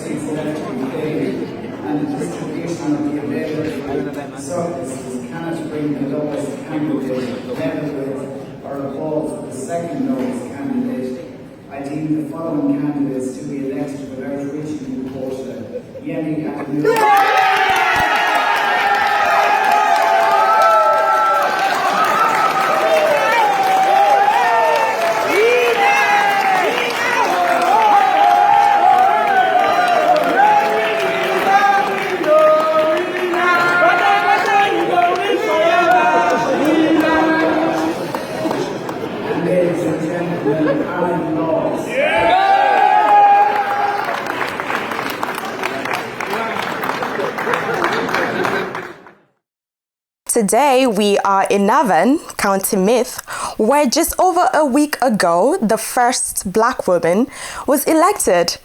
seats left to be paid, and the distribution of the available surpluses cannot bring the lowest candidate level with or above the second lowest candidate. I deem the following candidates to be elected without reaching the quota: Yemi Adenuga. Today we are in Navan, County Meath, where just over a week ago, the first black woman was elected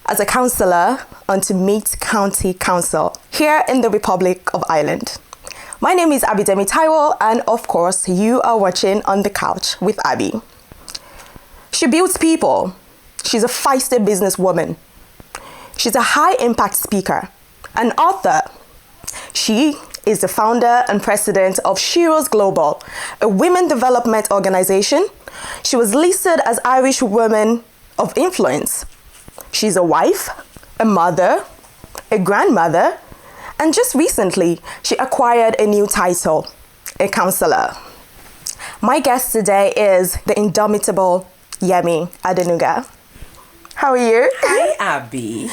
as a councillor onto Meath County Council here in the Republic of Ireland. My name is Abidemi Taiwo, and of course, you are watching On the Couch with Abby. She builds people. She's a feisty businesswoman. She's a high-impact speaker, an author. She is the founder and president of Sheroes Global, a women development organization. She was listed as Irish Woman of Influence. She's a wife, a mother, a grandmother, and just recently, she acquired a new title, a councillor. My guest today is the indomitable Yemi Adenuga. How are you? Hi, Abby.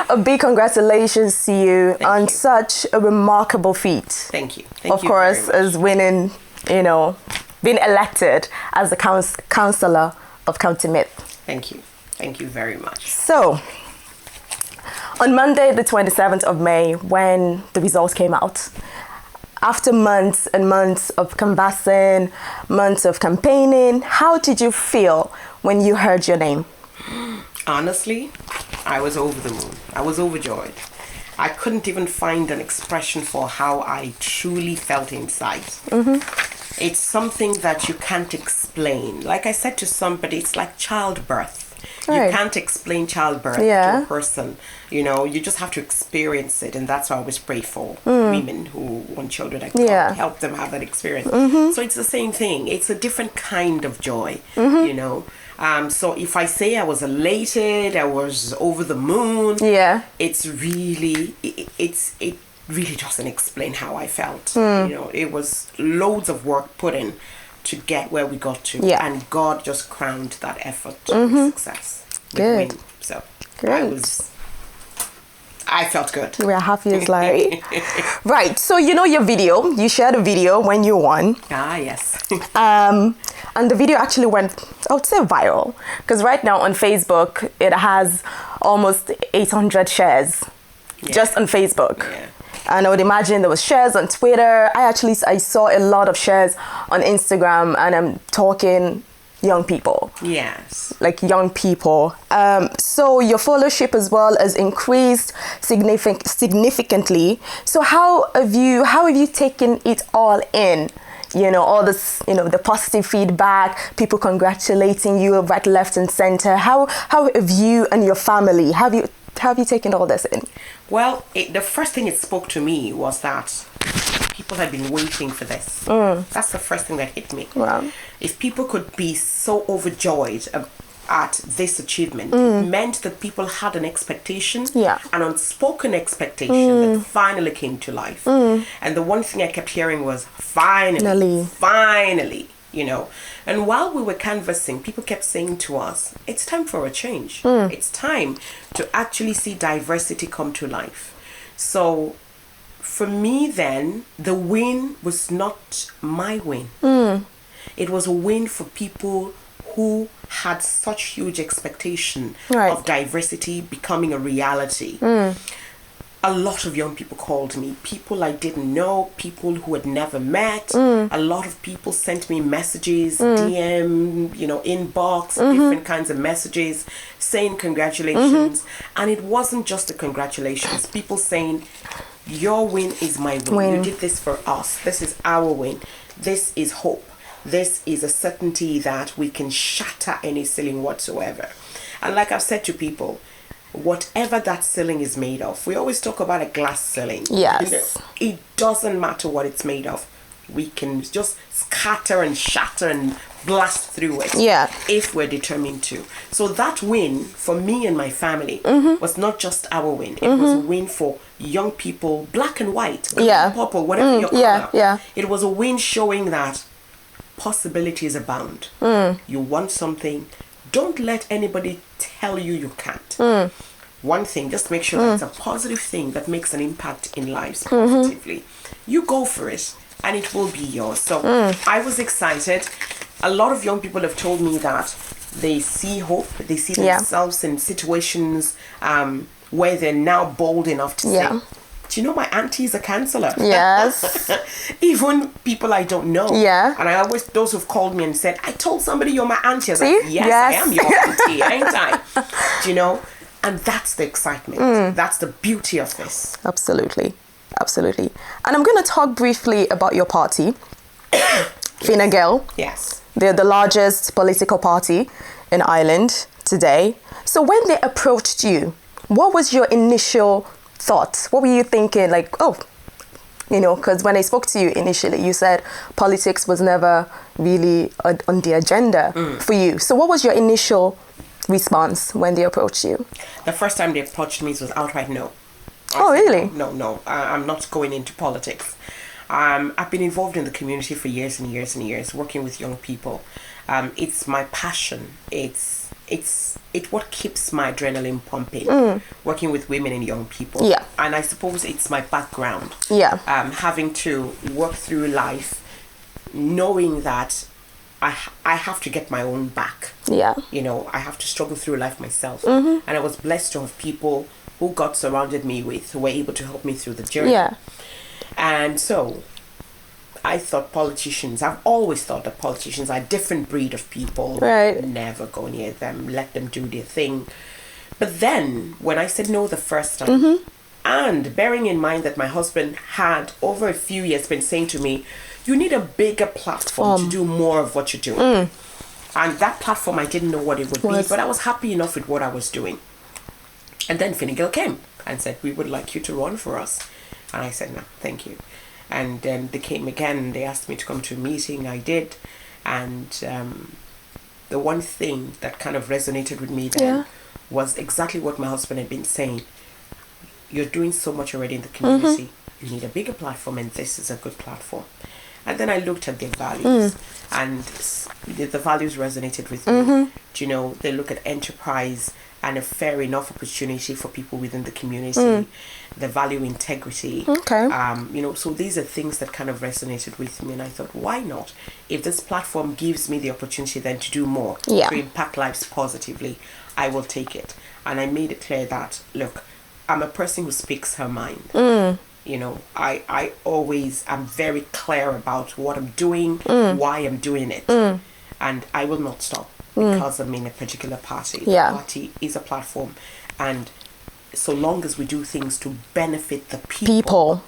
A big congratulations to you on such a remarkable feat. Thank you. Of course, as winning, being elected as the councillor of County Meath. Thank you. Thank you very much. So, on Monday, the 27th of May, when the results came out, after months and months of canvassing, months of campaigning, how did you feel when you heard your name? Honestly, I was over the moon. I was overjoyed. I couldn't even find an expression for how I truly felt inside. Mm-hmm. It's something that you can't explain. Like I said to somebody, it's like childbirth. Right. You can't explain childbirth to a person. You just have to experience it. And that's why I always pray for women who want children. I can help them have that experience. Mm-hmm. So it's the same thing. It's a different kind of joy, So if I say I was elated, I was over the moon, it's really, it really doesn't explain how I felt. It was loads of work put in to get where we got to, and God just crowned that effort with success. Good. Win. So great. I felt good. We're happy as Larry. Right. So your video. You shared a video when you won. Ah, yes. And the video actually went, I would say, viral, because right now on Facebook it has almost 800 shares, just on Facebook. Yeah. And I would imagine there was shares on Twitter. I saw a lot of shares on Instagram, and I'm talking young people. Yes. Like young people. So your followership as well has increased significantly. So how have you taken it all in? All this, the positive feedback, people congratulating you right, left, and center. How have you and your family, have you taken all this in? Well, the first thing it spoke to me was that people had been waiting for this. That's the first thing that hit me. Wow. If people could be so overjoyed at this achievement, it meant that people had an expectation, an unspoken expectation that finally came to life. And the one thing I kept hearing was, finally. And while we were canvassing, people kept saying to us, it's time for a change. It's time to actually see diversity come to life. So for me then, the win was not my win. It was a win for people who had such huge expectation of diversity becoming a reality. A lot of young people called me, people I didn't know, people who had never met. A lot of people sent me messages, DM, inbox, different kinds of messages saying congratulations. And it wasn't just a congratulations. People saying, your win is my win. You did this for us. This is our win. This is hope. This is a certainty that we can shatter any ceiling whatsoever. And like I've said to people, whatever that ceiling is made of. We always talk about a glass ceiling. Yes. It doesn't matter what it's made of. We can just scatter and shatter and blast through it. Yeah. If we're determined to. So that win for me and my family was not just our win. It was a win for young people, black and white, green, Yeah. purple, whatever your color. Yeah. It was a win showing that possibilities abound. You want something, don't let anybody tell you can't. One thing, just make sure that it's a positive thing that makes an impact in lives positively. You go for it and it will be yours. So I was excited. A lot of young people have told me that they see hope, they see Yeah. themselves in situations where they're now bold enough to Yeah. say, do you know my auntie is a counselor? Yes. Even people I don't know. Yeah. And I always, those who've called me and said, I told somebody you're my auntie. I was See? like, yes, Yes. I am your auntie, ain't I? Do you know? And that's the excitement. That's the beauty of this. Absolutely. Absolutely. And I'm going to talk briefly about your party, Fine Gael. Yes. They're the largest political party in Ireland today. So when they approached you, what was your initial thoughts? What were you thinking? Like, oh, because when I spoke to you initially, you said politics was never really on the agenda for you. So what was your initial response when they approached you? The first time they approached me was outright no. Oh, I said, really? No. I'm not going into politics. I've been involved in the community for years and years and years, working with young people. It's my passion. It's what keeps my adrenaline pumping. Working with women and young people. Yeah. And I suppose it's my background. Yeah. Having to work through life, knowing that I have to get my own back. Yeah. I have to struggle through life myself. And I was blessed to have people who God surrounded me with who were able to help me through the journey. Yeah. And so I thought I've always thought that politicians are a different breed of people. Right. Never go near them, let them do their thing. But then when I said no the first time, and bearing in mind that my husband had over a few years been saying to me, you need a bigger platform to do more of what you're doing. And that platform, I didn't know what it would be, but I was happy enough with what I was doing. And then Fine Gael came and said, we would like you to run for us. And I said, no, thank you. And then they came again, they asked me to come to a meeting, I did. And the one thing that kind of resonated with me then was exactly what my husband had been saying. You're doing so much already in the community. You need a bigger platform, and this is a good platform. And then I looked at their values, and the values resonated with me. They look at enterprise and a fair enough opportunity for people within the community. The value integrity. Okay. So these are things that kind of resonated with me, and I thought, why not? If this platform gives me the opportunity then to do more, to impact lives positively, I will take it. And I made it clear that, look, I'm a person who speaks her mind. I always am very clear about what I'm doing, why I'm doing it. And I will not stop because I'm in a particular party. The party is a platform. And so long as we do things to benefit the people,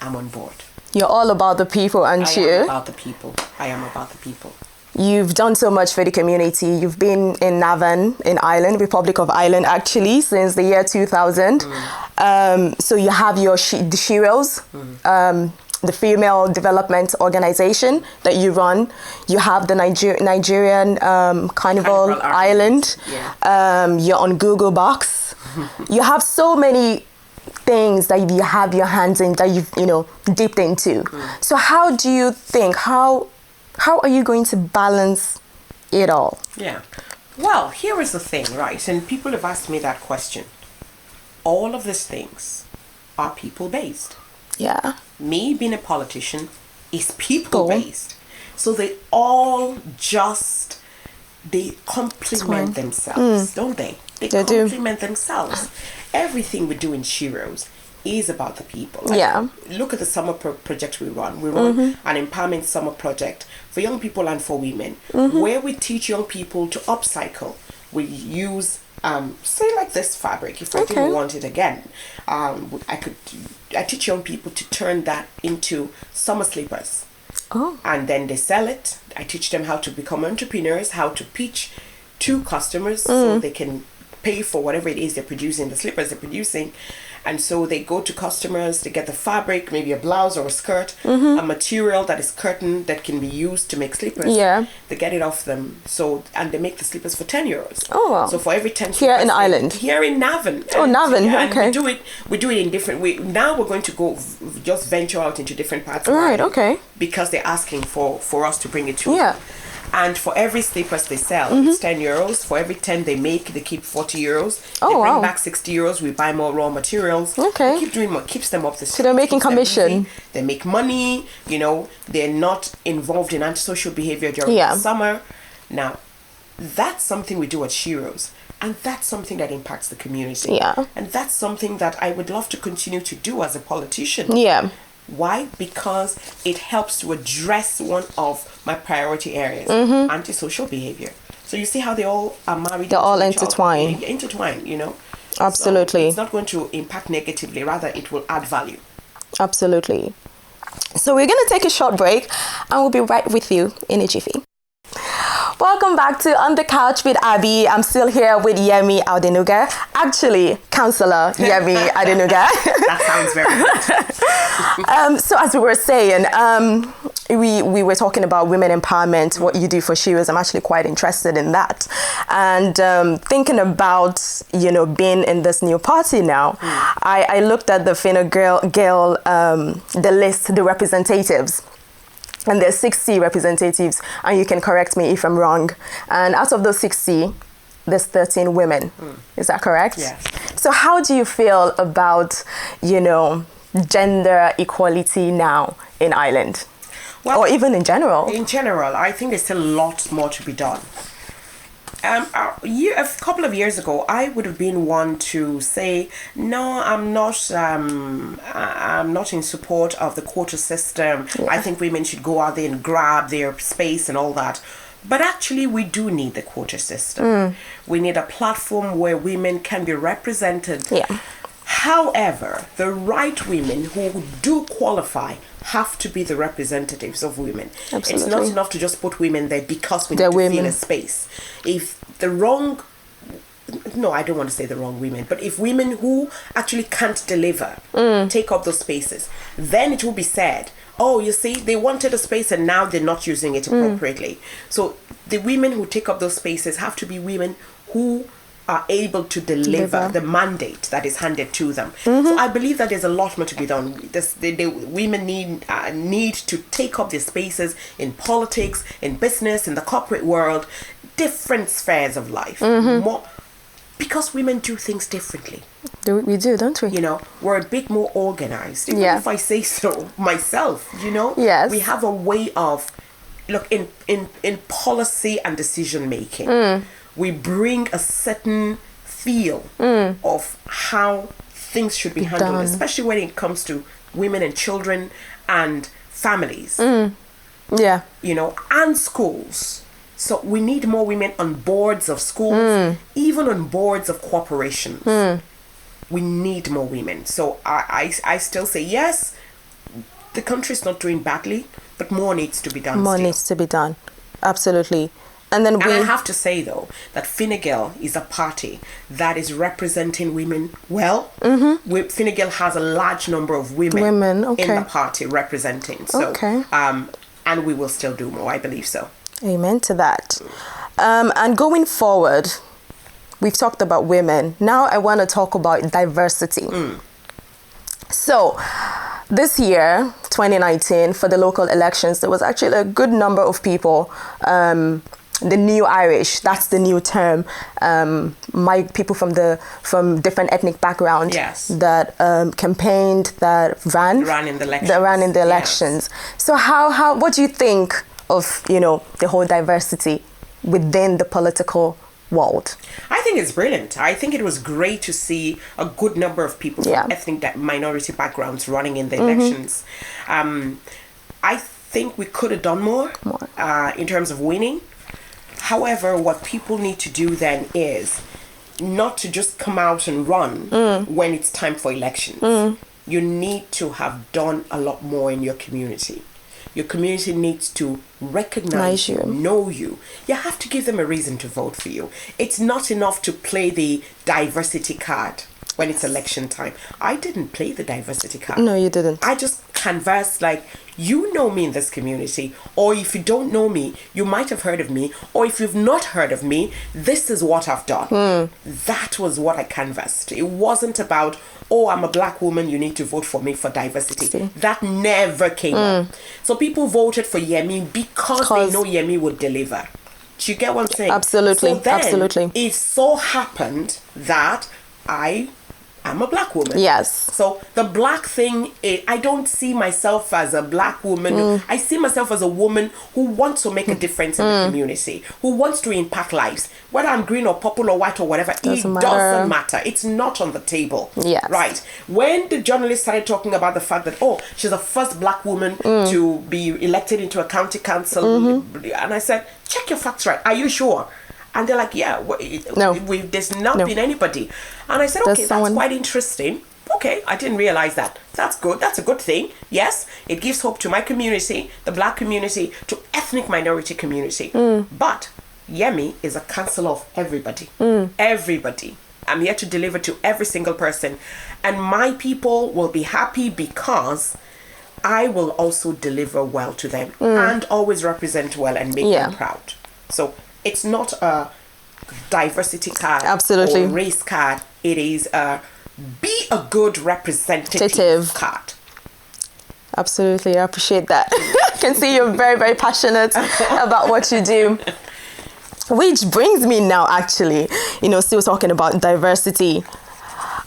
I'm on board. You're all about the people, aren't you? I am about the people. I am about the people. You've done so much for the community. You've been in Navan, in Ireland, Republic of Ireland, actually, since the year 2000. So you have your the Sheroes, the female development organization that you run. You have the Nigerian Carnival Island. You're on Google Box. You have so many things that you have your hands in, that you've dipped into. So how do you think, how are you going to balance it all? Yeah. Well, here is the thing, right? And people have asked me that question. All of these things are people-based. Yeah. Me being a politician is people-based. So they all they complement themselves, don't they? They complement themselves. Everything we do in Sheroes is about the people. Look at the summer project we run. We run an empowerment summer project for young people and for women, where we teach young people to upcycle. We use say like this fabric. If I didn't want it again, I teach young people to turn that into summer slippers. And then they sell it. I teach them how to become entrepreneurs, how to pitch to customers so they can pay for whatever it is they're producing, the slippers they're producing. And so they go to customers, they get the fabric, maybe a blouse or a skirt, a material that is curtain that can be used to make slippers. Yeah. They get it off them. So, and they make the slippers for €10. Oh, wow. So for every 10 Here in slippers, Ireland? Here in Navan. Oh, Navan, And okay. we do it in different ways. Now we're going to go just venture out into different parts of Right, Ireland. okay. Because they're asking for us to bring it to Yeah. them. And for every slippers they sell, it's €10. For every 10 they make, they keep €40. Oh, they bring wow. back €60. We buy more raw materials. Okay. We keep doing more, keeps them up the street. they're making keeps them commission. busy. They make money. You know, they're not involved in antisocial behavior during Yeah. the summer. Now, that's something we do at Shiro's. And that's something that impacts the community. Yeah. And that's something that I would love to continue to do as a politician. Yeah. Why? Because it helps to address one of my priority areas, antisocial behavior. So you see how they all are married. They're all to each other. intertwined. Intertwined, you know. Absolutely. So it's not going to impact negatively. Rather, it will add value. Absolutely. So we're going to take a short break and we'll be right with you in a jiffy. Welcome back to On the Couch with Abby. I'm still here with Yemi Adenuga. Actually, Councillor Yemi Adenuga. That sounds very good. So as we were saying, we were talking about women empowerment, what you do for Shiro's. I'm actually quite interested in that. And thinking about, you know, being in this new party now, I looked at the Fine Gael, the list, the representatives. And there's 60 representatives, and you can correct me if I'm wrong. And out of those 60, there's 13 women. Is that correct? Yes. So how do you feel about, you know, gender equality now in Ireland? Well, or even in general? In general, I think there's still a lot more to be done. A couple of years ago, I would have been one to say, no, I'm not in support of the quota system. Yeah. I think women should go out there and grab their space and all that. But actually, we do need the quota system. We need a platform where women can be represented. Yeah. However, the right women who do qualify have to be the representatives of women. Absolutely. It's not enough to just put women there because we need They're to fill women. a space. If the wrong, no, I don't want to say the wrong women, but if women who actually can't deliver take up those spaces, then it will be said, oh, you see, they wanted a space and now they're not using it appropriately. So the women who take up those spaces have to be women who are able to deliver the mandate that is handed to them. So I believe that there's a lot more to be done. The women need to take up their spaces in politics, in business, in the corporate world, different spheres of life. More, because women do things differently. We do, don't we? You know, we're a bit more organized. Even if I say so myself, you know, Yes. we have a way of, look, in policy and decision making, we bring a certain feel of how things should be handled, done. especially when it comes to women and children and families, Yeah. you know, and schools. So we need more women on boards of schools, even on boards of corporations. We need more women. So I still say, yes, the country's not doing badly, but more needs to be done. More still. needs to be done. Absolutely. And then And I have to say, though, that Fine Gael is a party that is representing women well. Fine Gael has a large number of women, in the party representing. So, and we will still do more, I believe so. Amen to that. And going forward, we've talked about women. Now I want to talk about diversity. So this year, 2019, for the local elections, there was actually a good number of people, the new Irish, that's the new term, people from different ethnic backgrounds that campaigned, that ran in the elections. So what do you think of, you know, the whole diversity within the political world? I think it's brilliant. I think it was great to see a good number of people from ethnic minority backgrounds running in the elections. I think we could have done more in terms of winning. However, what people need to do then is not to just come out and run when it's time for elections. You need to have done a lot more in your community. Your community needs to recognize you, know you. You have to give them a reason to vote for you. It's not enough to play the diversity card when it's election time. I didn't play the diversity card. No, you didn't. I just canvassed like, you know me in this community, or if you don't know me, you might have heard of me, or if you've not heard of me, this is what I've done. That was what I canvassed. It wasn't about, oh, I'm a black woman, you need to vote for me for diversity. That never came up. So people voted for Yemi because they know Yemi would deliver. Do you get what I'm saying? Absolutely. So then, absolutely. it so happened that I'm a black woman. Yes. So the black thing, I don't see myself as a black woman. I see myself as a woman who wants to make a difference in the community, who wants to impact lives. Whether I'm green or purple or white or whatever, doesn't matter. It's not on the table. Yes. Right. When the journalist started talking about the fact that, oh, she's the first black woman to be elected into a county council, and I said, check your facts right. Are you sure? And they're like, yeah, there's not been anybody. And I said, okay, that's quite interesting. Okay, I didn't realize that. That's good. That's a good thing. Yes, it gives hope to my community, the black community, to ethnic minority community. But Yemi is a council of everybody. Everybody. I'm here to deliver to every single person. And my people will be happy because I will also deliver well to them and always represent well and make them proud. So it's not a diversity card or race card. It is a be a good representative card. Absolutely. I appreciate that. I can see you're very, very passionate about what you do. Which brings me now, actually, still talking about diversity.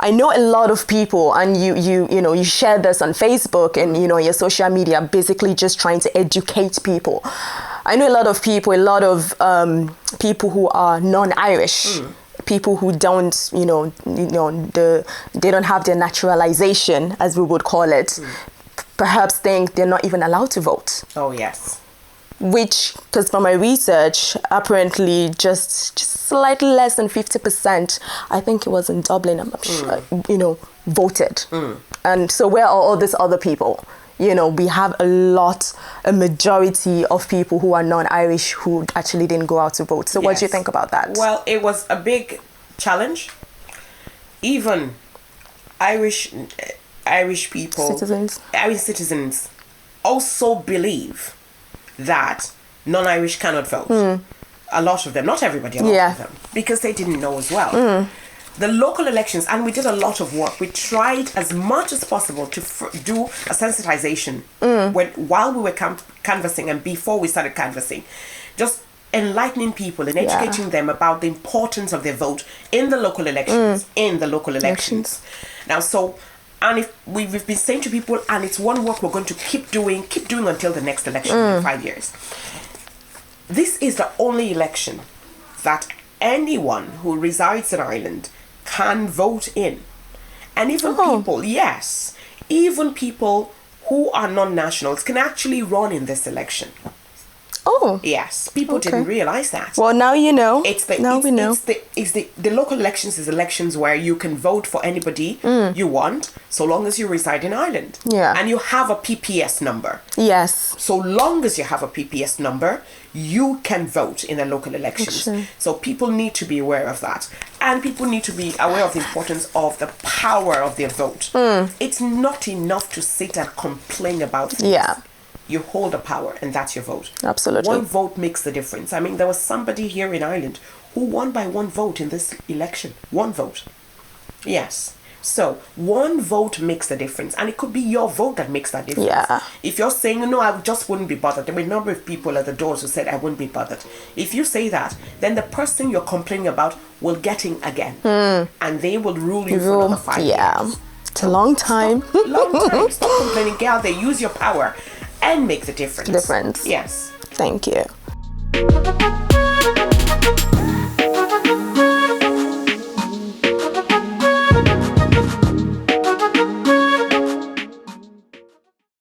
I know a lot of people, and you share this on Facebook and your social media, basically just trying to educate people. I know a lot of people people who are non-Irish, people who don't, they don't have their naturalization, as we would call it, perhaps think they're not even allowed to vote. Oh yes. Which, because from my research, apparently just slightly less than 50%, I think it was in Dublin, I'm sure, voted. And so where are all these other people? We have a majority of people who are non-Irish who actually didn't go out to vote. So what do you think about that? Well, it was a big challenge. Even Irish people, Irish citizens also believe that non-Irish cannot vote. A lot of them, not everybody, a lot of them, because they didn't know as well. The local elections, and we did a lot of work. We tried as much as possible to do a sensitization while we were canvassing and before we started canvassing, just enlightening people and educating them about the importance of their vote in the local elections. Now, and if we've been saying to people, and it's one work we're going to keep doing until the next election in 5 years. This is the only election that anyone who resides in Ireland can vote in. And even even people who are non-nationals can actually run in this election. Oh. Yes, people didn't realize that. Well, now you know. We know. The local elections is elections where you can vote for anybody you want, so long as you reside in Ireland. Yeah. And you have a PPS number. Yes. So long as you have a PPS number, you can vote in the local elections. So people need to be aware of that. And people need to be aware of the importance of the power of their vote. It's not enough to sit and complain about things. Yeah. You hold a power, and that's your vote. Absolutely. One vote makes the difference. I mean, there was somebody here in Ireland who won by one vote in this election. One vote. Yes. So, one vote makes the difference. And it could be your vote that makes that difference. Yeah. If you're saying, no, I just wouldn't be bothered. There were a number of people at the doors who said, I wouldn't be bothered. If you say that, then the person you're complaining about will get in again. And they will rule you for another 5 years. It's a long time. Stop complaining. Get out there. Use your power. And make the difference. Difference. Yes. Thank you.